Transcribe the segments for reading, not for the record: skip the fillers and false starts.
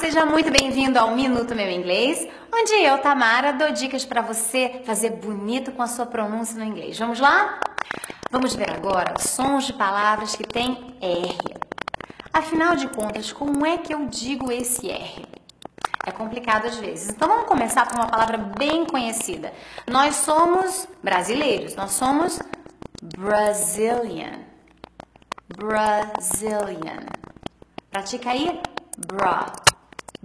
seja muito bem-vindo ao Minuto Meu Inglês, onde eu, Tamara, dou dicas para você fazer bonito com a sua pronúncia no inglês. Vamos lá? Vamos ver agora sons de palavras que têm R. Afinal de contas, como é que eu digo esse R? É complicado às vezes. Então vamos começar por uma palavra bem conhecida. Nós somos brasileiros, nós somos Brazilian. Brazilian. Pratica aí.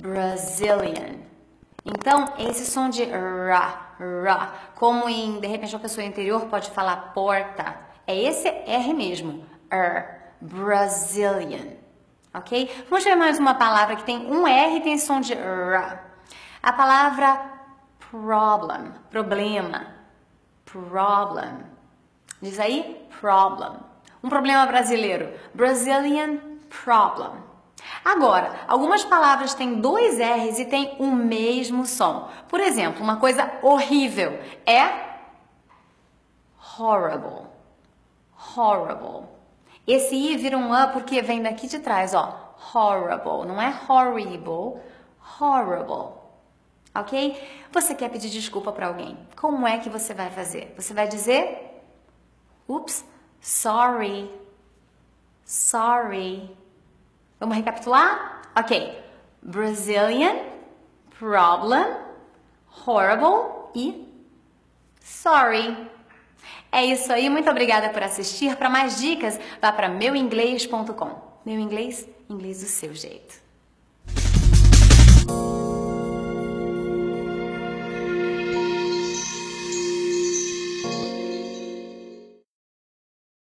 Brazilian. Então, esse som de ra, como de repente uma pessoa interior pode falar porta, é esse R mesmo, Brazilian, ok? Vamos ver mais uma palavra que tem um R e tem som de ra. A palavra problem, problem. Diz aí, problem. Um problema brasileiro, Brazilian problem. Agora, algumas palavras têm dois R's e têm o mesmo som. Por exemplo, uma coisa horrível é horrible. Horrible. Esse I vira um A porque vem daqui de trás, ó. Horrible. Não é horrible, horrible. Ok? Você quer pedir desculpa para alguém. Como é que você vai fazer? Você vai dizer, oops, sorry. Sorry. Vamos recapitular? Ok. Brazilian, problem, horrible e sorry. É isso aí. Muito obrigada por assistir. Para mais dicas, vá para meuinglês.com. Meu inglês, inglês do seu jeito.